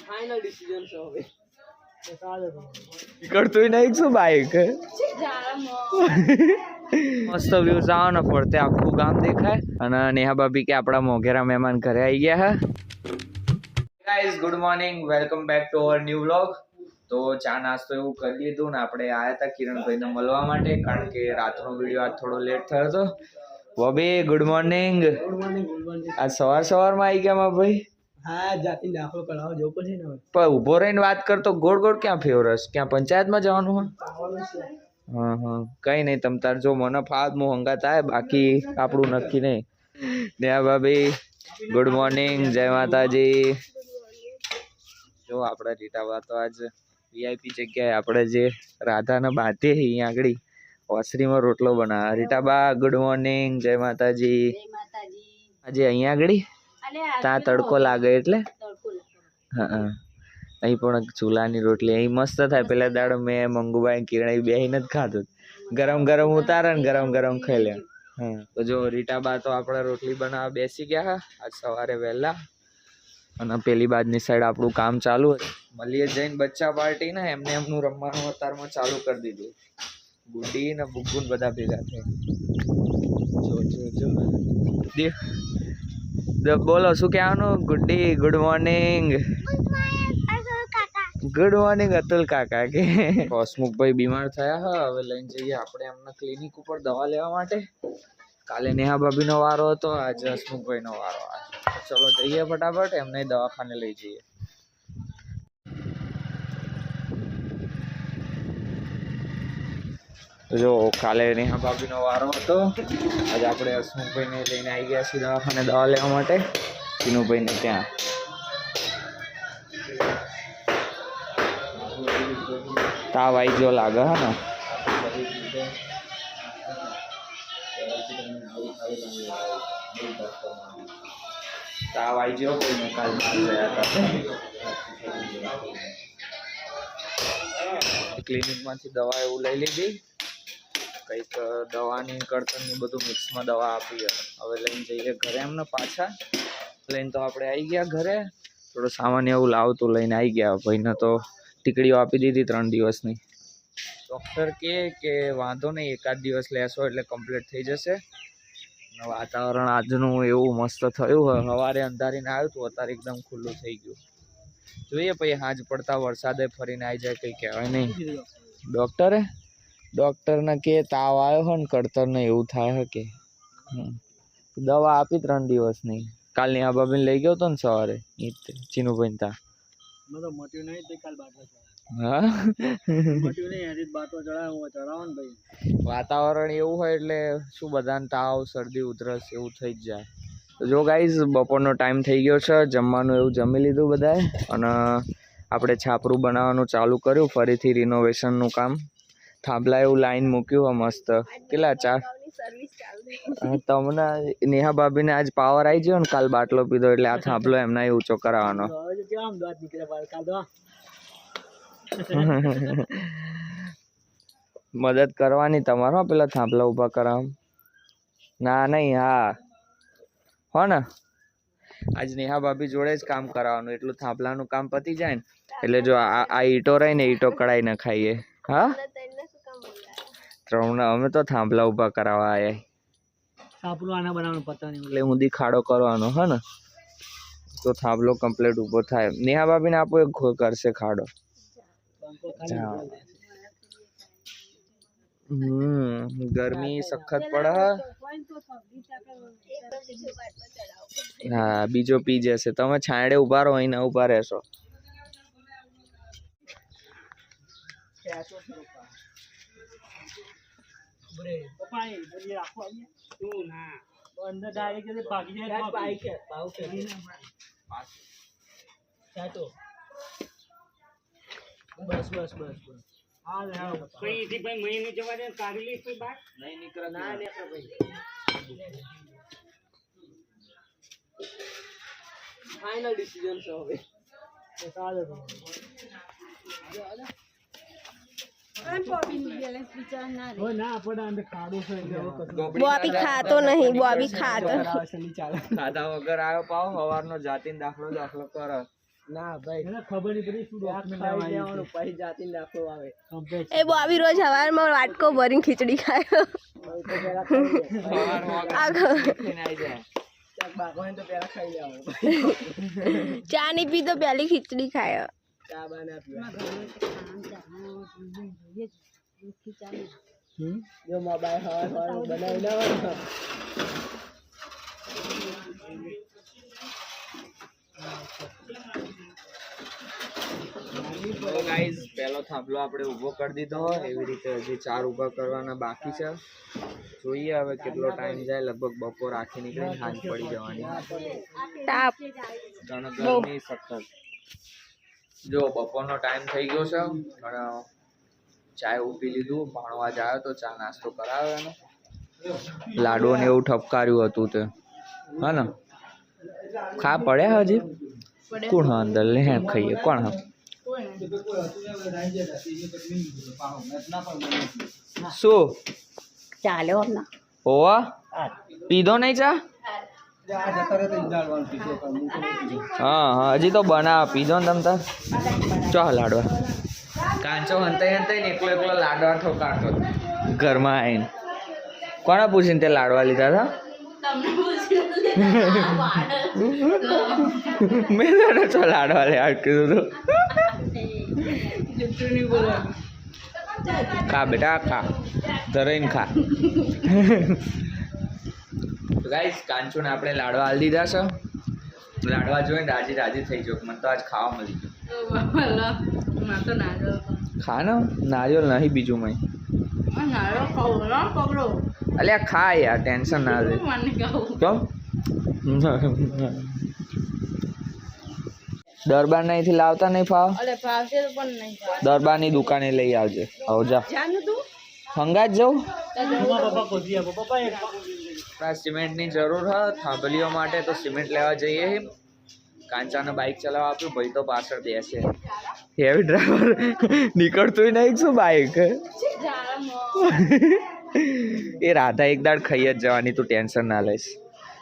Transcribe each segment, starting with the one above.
Final decision છે હવે કરતું નહીં શું બાઈક મસ્ત વ્યૂઝ આવે ને ફરતે આખું ગામ દેખાય અને નેહા ભાભી કે આપણા મોઘેરા મહેમાન ઘરે આવી ગયા hey guys good morning welcome back to our new vlog તો ચા નાસ્તો એવું કરી લીધું ને આપણે આયા હતા કિરણભાઈને મળવા માટે કારણ કે રાતનો વિડીયો આજ થોડો લેટ થયો હતો બોબી ગુડ મોર્નિંગ આજ સવારમાં આવી ગયા મારા ભાઈ હા જાતી દાખલો કરાવો જો પડશે ને પણ ઊભો રહીને વાત કરતો ગોળ ગોળ ક્યાં ફેરસ ક્યાં પંચાયતમાં જવાનું હોય હા કઈ નહીં તમ તાર જો મને ફાદ મો હંગાત આવે બાકી આપણું નક્કી નહીં નેહા ભાભી ગુડ મોર્નિંગ જય માતાજી જો આપણે રીટાબા તો આજ વીઆઈપી જગ્યાએ આપણે જે રાધાને બાંધીએ અહીંયા આગળ ઓસરીમાં રોટલો બનાવે રીટાબા ગુડ મોર્નિંગ જય માતાજી આજે અહીંયા આગળ ત્યાં તડકો લાગે એટલે હા અહીં પણ ચૂલાની રોટલી અહીં મસ્ત થાય પેલા દાડો મેં મંગુભાઈ કિરણ બેહીને જ ખાધું ગરમ ગરમ ઉતારે ને ગરમ ગરમ ખાઈ લે હા તો જો રીટાબા તો આપણે રોટલી બનાવવા બેસી ગયા હા આજ સવારે વહેલા અને પેલી બાજની સાઈડ આપણું કામ ચાલુ હતું મળીએ જઈને બચ્ચા પાર્ટી ને એમને એમનું રમવાનું અતારમાં ચાલુ કરી દીધું ગુડી ને બુગુન બધા ભેગા થઈ જો બોલો શું કહેવાનું ગુડી ગુડ મોર્નિંગ અતુલ કાકા કે હસમુખભાઈ બીમાર થયા હા હવે લઈને જઈએ આપણે એમના ક્લિનિક ઉપર દવા લેવા માટે કાલે નેહા ભાભીનો વારો હતો આજે હસમુખભાઈનો વારો ચલો જઈએ ફટાફટ એમને દવાખાને લઈ જઈએ જો કાલે નેહા ભાભીનો વારો હતો આજે આપણે હસમુખભાઈને લઈને આવી ગયા છીએ દવાખાને દવા લેવા માટે ચીનુભાઈને ત્યાં તાવ આવી જો લાગે હા ને તાવ આવી ગયો કોઈને કાલ બહાર ગયા હતા ક્લિનિકમાંથી દવા એવું લઈ લીધી કંઈક દવાની કળતરની બધું મિક્સમાં દવા આપી હવે લઈને જઈએ ઘરે એમને પાછા લઈને તો આપણે આવી ગયા ઘરે થોડો સામાન્ય એવું લાવતું લઈને આવી ગયા ભાઈને તો ટીકડીઓ આપી દીધી 3 દિવસની ડૉક્ટર કે વાંધો નહીં એકાદ દિવસ લેશો એટલે કમ્પ્લીટ થઈ જશે વાતાવરણ આજનું એવું મસ્ત થયું સવારે અંધારીને આવ્યું હતું અત્યારે એકદમ ખુલ્લું થઈ ગયું જોઈએ પછી હાજ પડતા વરસાદે ફરીને આવી જાય કંઈ કહેવાય નહીં ડૉક્ટરને કે તાવ આવ્યો હોય ને કળતરને એવું થાય કે દવા આપી 3 દિવસની કાલની આ બાબીને લઈ ગયો હતો ને સવારે ચીનુભાઈ તા વાતાવરણ એવું હોય એટલે શું બધાને તાવ શરદી ઉધરસ એવું થઈ જ જાય તો જો ગાઈઝ બપોરનો ટાઈમ થઈ ગયો છે જમવાનું એવું જમી લીધું બધાએ અને આપણે છાપરું બનાવવાનું ચાલુ કર્યું ફરીથી રિનોવેશનનું કામ થાંભલા એવું લાઈન મૂક્યું મસ્ત કેટલા 4 તમને નેહા ભાભીને આજ પાવર આવી ગયો ને કાલ બાટલો પીધો એટલે આ થાંભલો એમના ઊંચો કરાવવાનો મદદ કરવાની તમારો પેલા થાંભલા ઊભા કરાવ ના નહીં હા હો ને આજ નેહા ભાભી જોડે જ કામ કરાવવાનું એટલું થાંભલાનું કામ પતી જાય ને એટલે જો આ ઈંટો રહી ને ઈંટો કઢાઈ ન ખાઈએ હા અમે તો થાંભલા ઊભા કરાવવા આવ્યા એટલે ઊંધી ખાડો કરવાનો હે ને તો થાંભલો કમ્પ્લીટ ઊભો થાય નેહા ભાભીને આપો એક કરશે ખાડો ગરમી સખત પડે હા બીજો પી જશે તમે છાંયડે ઉભા રહો અહીં ઉભા રહેશો બસ ભાઈ મહિને જવા દે કાઢી લઈશ ભાઈ બાર નહીં નીકળે ના લે ભાઈ ફાઇનલ ડિસીજન છે હવે બોબી ખાતો નહીં બોબી ખાતો ખાધા વગર આવ્યો પાવ સવારનો જાતીને દાખલો કરે ના ભાઈ ખબર નહીં પડી શું ડોક્યુમેન્ટ પછી જાતી નાખો આવે એ બોબી રોજ સવારમાં વાટકો ભરીને ખીચડી ખાય બાગવાન તો પેલા ખાઈ લેવાનું ચા નહીં પી તો પહેલી ખીચડી ખાય ચા બના જો મોબાઈલ હવા બનાવી લેવાનો તો ગાઈઝ પહેલો થાંભલો આપણે ઊભો કરી દીધો એવી રીતે હજી 4 ઊભા કરવાના બાકી છે જોઈએ હવે કેટલો ટાઈમ જાય લગભગ બપોર આખી નીકળી સાંજ પડી જવાની તાપ ગરમી સખત જો બપોરનો ટાઈમ થઈ ગયો છે અને ચાય ઉભી લીધું ભાણવા જ આવ્યો તો ચા નાસ્તો કરાવ્યો એનો લાડુ ને એવું ઠપકાર્યું હતું તે હા ને ખા પડ્યા હજી કોણ હા અંદર લે ખાઈએ કોણ હા શું ચાલ્યો ઓવા પીધો નહીં ચા હા હા હજી તો બનાવ પીધો ને તમ તાર ચો લાડવા કાંચો હંતાઈ હંતાઈ ને એકલો એકલો લાડવા ઠોકાતો ઘરમાં આવીને કોને પૂછીને તે લાડવા લીધા હતા મેં તને ચો લાડવા લે કીધું તું ખા બેટા ખા ધરાઈને ખા ગાઈસ કાંચુને આપણે લાડવા આલી દીધા છે લાડવા જોઈને રાજી રાજી થઈ ગયો મને તો આજ ખાવા મળી ગયું ખા ને નારિયેળ નહીં બીજું મય અલ્યા ખા યાર ટેન્શન ના લે કેમ દરબાર અહીંથી લાવતા નહીં ફાવ દરબારની દુકાને લઈ આવજે હવે જા હંગાત જાઉં સિમેન્ટની જરૂર હોય થાંભલીઓ માટે તો સિમેન્ટ લેવા જઈએ કાંચાને બાઇક ચલાવવા આપ્યું ભાઈ તો પાછળ બેસે હેવી ડ્રાઈવર નીકળતું નહીં શું બાઇક એ રાધા એક દાડ ખાઈ જ જવાની તું ટેન્શન ના લઈશ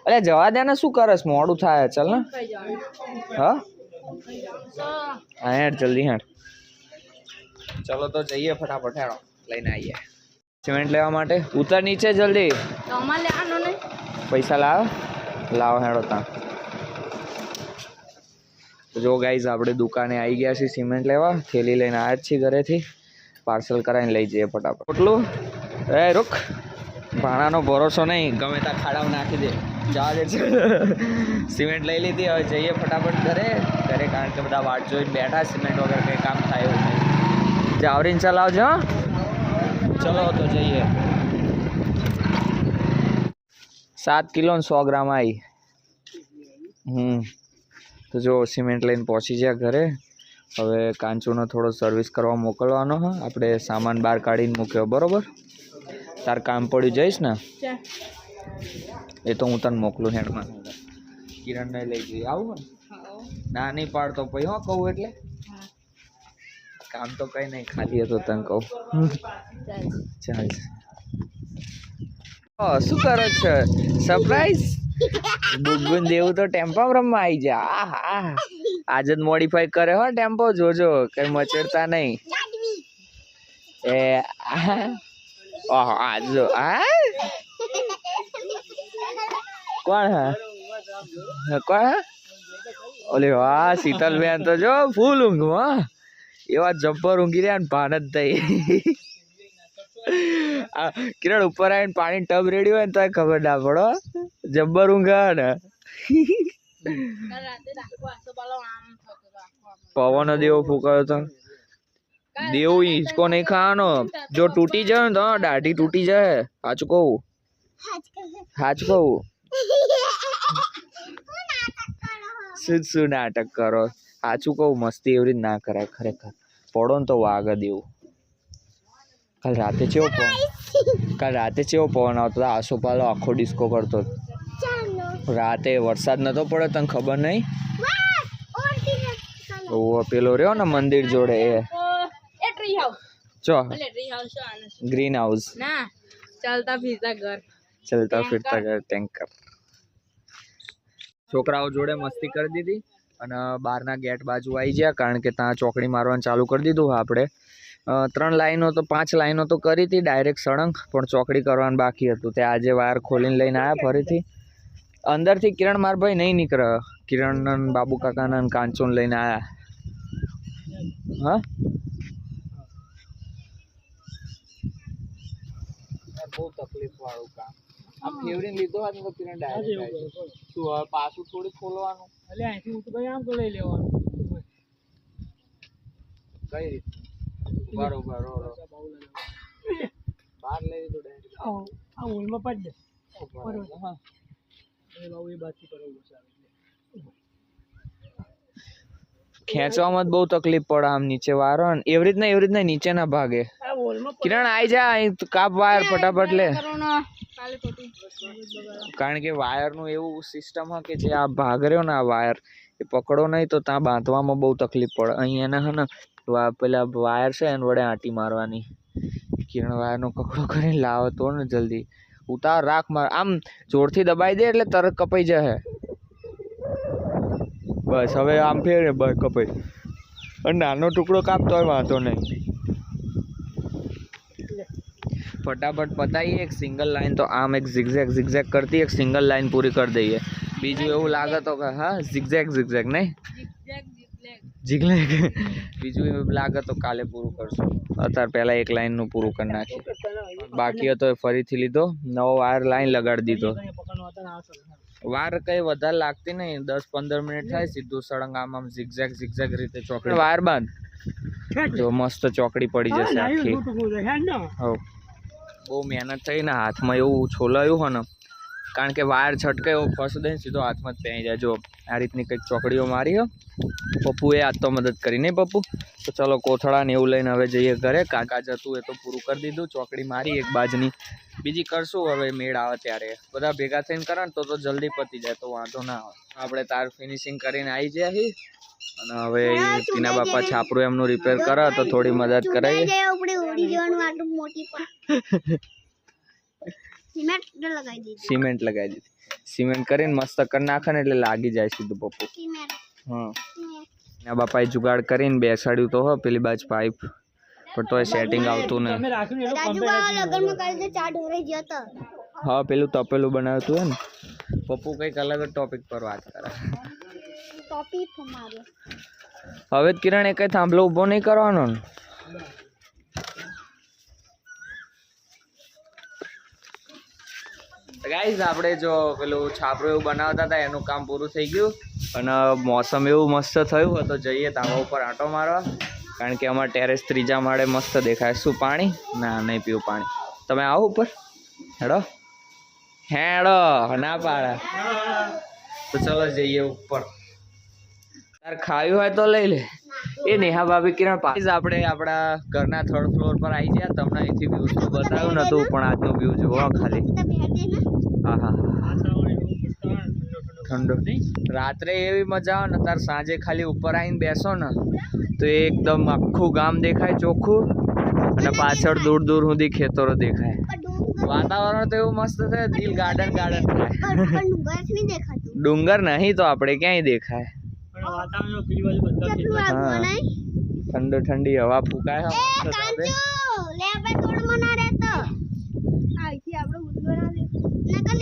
અરે જવા દે ને શું કરસ મોડું થાય ચાલ ને હા હેડ જલ્દી હેડ ચલો તો જઈએ ફટાફટ હેડો લઈને આવીએ સિમેન્ટ લેવા માટે ઉતર નીચે જલ્દી પૈસા લાવ હેડો ત્યાં જો ગાઈઝ આપણે દુકાને આવી ગયા છીએ સિમેન્ટ લેવા થેલી લઈને આવ્યા જ છીએ ઘરેથી પાર્સલ કરાવીને લઈ જઈએ ફટાફટ એટલું એ રૂક ભાણાનો ભરોસો નહીં ગમે ત્યાં ખાડામાં નાખી દે જવા દે છે સિમેન્ટ લઈ લીધી હવે જઈએ ફટાફટ ઘરે કારણ કે બધા વાટ જોઈને બેઠા સિમેન્ટ વગર કંઈ કામ થાય એવું નહીં જાવરીને ચલાવજો ચલો તો જઈએ 7 કિલો ને 100 ગ્રામ આવી તો જો સિમેન્ટ લઈને પહોંચી ગયા ઘરે હવે કાંચુનો થોડો સર્વિસ કરવા મોકલવાનો હા આપણે સામાન બહાર કાઢીને મૂક્યો બરોબર તાર કામ પડ્યું જઈશ ને એ તો હું તને મોકલું હેડમાં કિરણને લઈ જઈએ આવું ને ના નહીં પાડતો પછી હો કહું એટલે કામ તો કઈ નહીં ખાલી હતો તને કહું ચાલ શું કરો છો સરપ્રાઈઝ બુગુન દેવું તો ટેમ્પોમાં રમવા આવી જા આજ જ મોડિફાઈ કરે હો ટેમ્પો જોજો કઈ મચેડતા નહીં એ આજ કોણ હા કોણ હા ઓલે વાહ શીતલબેન તો જો ફૂલ ઊંઘમાં એવા જબ્બર ઊંઘી રહ્યા ને ભાન જ થઈ કિરણ ઉપર આવીને પાણી ટબ રેડી હોય ને તો ખબર ના પડો જબ્બર ઊંઘા ને પવન દેવો ફૂંકાયો તો દેવો હિંચકો નહીં ખાવાનો જો તૂટી જાય ને તો દાઢી તૂટી જાય સાચું કહું શું નાટક કરો સાચું કહું મસ્તી એવી રીતે ના કરાય ખરેખર પડો ને તો વાગ દેવું કાલ રાતે ચેવો પવન આવતો હતો આસોપાલો આખો ડિસ્કો કરતો રાતે વરસાદ નતો પડ્યો તને ખબર નહીં પેલો રહ્યો ને મંદિર જોડે એ ચો ગ્રીન હાઉસ ચાલતા ફિરતા ઘર ટેન્કર છોકરાઓ જોડે મસ્તી કરી દીધી અને બહારના ગેટ બાજુ આવી ગયા કારણ કે ત્યાં ચોકડી મારવાનું ચાલુ કરી દીધું આપણે 3 લાઈનો તો 5 લાઈનો તો કરી હતી ડાયરેક્ટ સળંગ, પણ ચોકડી કરવાનું બાકી હતું. તે આજે વાયર ખોલીને લઈને આવ્યા ફરીથી. અંદરથી કિરણ માર ભાઈ નહીં નીકળે. કિરણ બાબુ કાકાના કાંચોન લઈને આવ્યા. હા બહુ તકલીફ વાળું કામ. આમ ફેવરીને લીધો હોત તો કિરણ ડાયરેક્ટ શું હવે પાછું થોડી ખોલવાનું એટલે અહીંથી હું તો ભાઈ આમ તો લઈ લેવાનું. કઈ રીતે બરોબર બહાર લઈ લીધું ડાયરેક્ટ આ હોલમાં પાડી દે. હા એ બાબુ એ બાજુ કરાવવું છે. ખેંચવામાં જ બહુ તકલીફ પડે આમ નીચે વાયરો ને એવી રીતના નીચે ના ભાગે. આ હોલમાં કિરણ આઈ જા અહીં કાપ વાયર ફટાફટ લે. કારણ કે વાયરનું એવું સિસ્ટમ હોય કે જે આ ભાગ રહ્યો ને આ વાયર એ પકડો નહીં તો ત્યાં બાંધવામાં બહુ તકલીફ પડે. અહીંયા હે ને પેલા વાયર છે એને વડે આંટી મારવાની. કિરણ વાયરનો કકડો કરીને લાવો તો ને જલ્દી ઉતાર રાખ માર આમ જોરથી દબાઈ દે એટલે તરત કપાઈ જશે. બસ હવે આમ ફેરે બસ કપાઈ. અને નાનો ટુકડો કાપતો હોય વાંધો નહીં. ફટાફટ પતાઈએ. એક સિંગલ લાઈન તો આમ એક ઝિગઝેગ કરતી એક સિંગલ લાઈન પૂરી કરી દઈએ. બીજું એવું લાગે તો કે હા ઝિગઝેગ નહીં જીગલેગ. બીજું એવું લાગે તો કાલે પૂરું કરશું. અત્યારે પહેલાં એક લાઈનનું પૂરું કરી નાખીએ. બાકી હતો એ ફરીથી લીધો. નવો વાયર લાઈન લગાડી દીધો. વાયર કંઈ વધારે લાગતી નહીં. 10-15 મિનિટ થાય સીધું સળંગ આમ ઝિગઝેગ રીતે ચોકડી વાયર બાંધ. જો મસ્ત ચોકડી પડી જશે આખી. હવ બહુ મહેનત થઈ ને હાથમાં એવું છોલાયું હોય ને કારણ કે વાયર છટકે એવો ફસ દઈને સીધો હાથમાં જ પહેરી જાય. જો આ રીતની કંઈક ચોકડીઓ મારી હો. પપ્પુએ આજ તો મદદ કરી નહીં પપ્પુ? તો ચલો કોથળા ને એવું લઈને હવે જઈએ ઘરે. કાકા જતું એ તો પૂરું કરી દીધું. ચોકડી મારી એક બાજની. બીજી કરશું હવે મેળ આવે ત્યારે. બધા ભેગા થઈને કરે ને તો જલ્દી પતી જાય તો વાંધો ના હોય. આપણે તાર ફિનિશિંગ કરીને આવી જાય અને હવે ટીના બાપા છાપરું એમનું રિપેર કરે તો થોડી મદદ કરાવીએ. સિમેન્ટ લગાવી દીધી. સિમેન્ટ કરીને મસ્ત કરી નાખે ને એટલે લાગી જાય સીધું પપ્પુ. હા ટીના બાપાએ જુગાડ કરીને બેસાડ્યું તો હો પેલી બાજુ પાઇપ, પણ તોય સેટિંગ આવતું નહીં. હા પેલું તપેલું બનાવ્યું હતું ને. પપ્પુ કંઈક અલગ જ ટોપિક પર વાત કરે. હવે જ કિરણ એ કઈ થાંભલો ઊભો નહીં કરવાનો ને. ગાઈઝ આપણે જો પેલું છાપરું એવું બનાવતા હતા એનું કામ પૂરું થઈ ગયું અને મોસમ એવું મસ્ત થયું તો જઈએ ધાબા ઉપર આંટો મારવા. કારણ કે અમારા ટેરેસ 3જા માળે મસ્ત દેખાય. શું પાણી? ના નહીં પીવું પાણી. તમે આવો ઉપર હેડો ના પાડે તો ચલો જઈએ ઉપર. તાર ખાયું હોય તો લઈ લે. એ નેહા ભાભી કિરણ પાછી આપણે આપણા ઘરના 3rd ફ્લોર પર આવી ગયા. તમને અહીંથી વ્યૂ તો બતાવ્યું નતું પણ આજનો વ્યૂ જુઓ ખાલી. હા હા ઠંડો. રાત્રે એવી મજા આવે ને તાર સાંજે ખાલી ઉપર આવીને બેસો ને તો એકદમ આખું ગામ દેખાય ચોખ્ખું અને પાછળ દૂર સુધી ખેતરો દેખાય. વાતાવરણ તો એવું મસ્ત છે દિલ ગાર્ડન થાય. ડુંગર નહીં તો આપણે ક્યાંય દેખાય. ઠંડી હવા ફૂંકાય.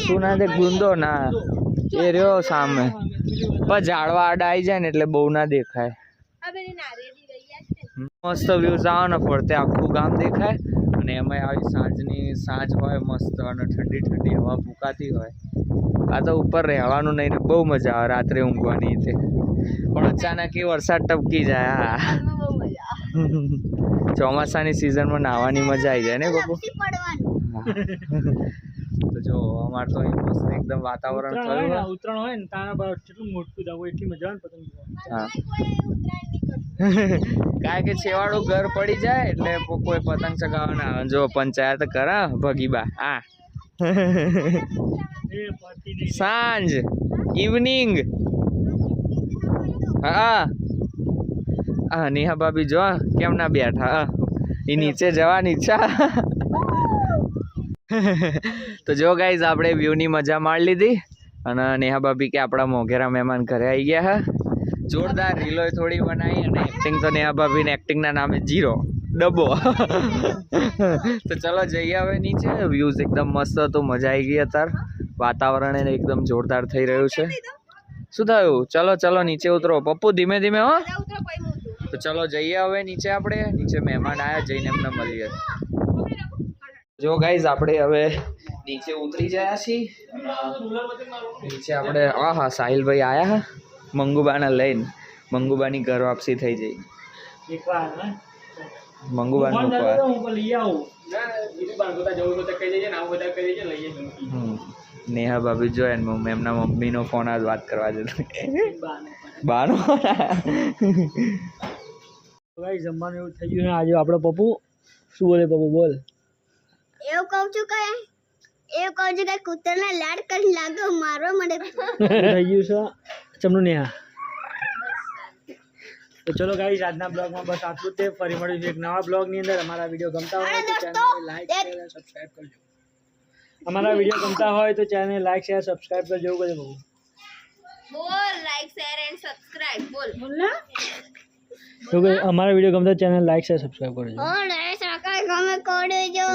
શું ના દે ગુંદો ના એ રહ્યો સામે પણ ઝાડવા આડા આવી જાય ને એટલે બહુ ના દેખાય. મસ્ત વ્યૂઝ આવે ને ફરતે આખું ગામ દેખાય અને એમાં આવી સાંજ હોય મસ્ત અને ઠંડી હવા ફૂંકાતી હોય. આ તો ઉપર રહેવાનું નહીં બહુ મજા આવે રાત્રે ઊંઘવાની. તે પણ અચાનક એ વરસાદ ટપકી જાય. હા ચોમાસાની સિઝનમાં નાહવાની મજા આવી જાય ને બાપુ. તો જો અમાર તો મસ્ત એકદમ વાતાવરણ થયું. ઉત્તરાયણ હોય ને તારા પર કેટલું મોટું જાવ એટલી મજા આવે પતંગ. હા કારણ કે છેવાડું ઘર પડી જાય એટલે કોઈ પતંગ ચગાવવા ના આવે. જો પંચાયત કરા ભગીબા. હા સાંજ ઇવનિંગ. હા હા નેહા ભાભી જો કેમ ના બેઠા. એ નીચે જવાની ઈચ્છા. તો જો ગાઈઝ આપણે વ્યૂની મજા માણી લીધી અને નેહા ભાભી કે આપણા મોઘેરા મહેમાન ઘરે આવી ગયા. જોરદાર રીલો થોડી બનાવી અને એક્ટિંગ તો નેહા ભાભી ને એક્ટિંગના નામે 0 ડબ્બો. તો ચલો જઈએ હવે નીચે. વ્યૂઝ એકદમ મસ્ત હતો, મજા આવી ગઈ. અત્યારે વાતાવરણ એને એકદમ જોરદાર થઈ રહ્યું છે. શું થયું? ચલો ચલો નીચે ઉતરો. પપ્પુ ધીમે ધીમે હો. તો ચલો જઈએ હવે નીચે. આપણે નીચે મહેમાન આવ્યા, જઈને એમને મળીએ. જો ગાઈઝ આપણે હવે નીચે ઉતરી ગયા છીએ. નીચે આપણે હા સાહિલભાઈ આયા હા મંગુબાને લઈને. મંગુબાની ઘર વાપસી થઈ જઈ. મંગુબાન નેહા ભાભી જો એમના મમ્મીનો ફોન આજ વાત કરવા જતો બાનો. જમવાનું એવું થઈ ગયું. આજે આપણો પપ્પુ શું બોલે? પપ્પુ બોલ. એવું કહું છું કે કૂતરના લાડ કરી લાગો મારવા મળે થઈ ગયું છે ચમનું નેહા. તો ચલો ગાઈસ આજના બ્લોગમાં બસ આટલું જ છે. ફરી મળીશું એક નવા બ્લોગની અંદર. અમારા વિડીયો ગમતા હોય તો ચેનલને લાઈક શેર સબસ્ક્રાઇબ કરજો. અમારા વિડીયો ગમતા હોય તો ચેનલને લાઈક શેર સબસ્ક્રાઇબ કરજો. એવું બધું બહુ બોલ લાઈક શેર એન્ડ સબસ્ક્રાઇબ બોલ અમારા વિડીયો ગમતા ચેનલ લાઈક શેર સબસ્ક્રાઇબ કરજો. ગમે કરજો.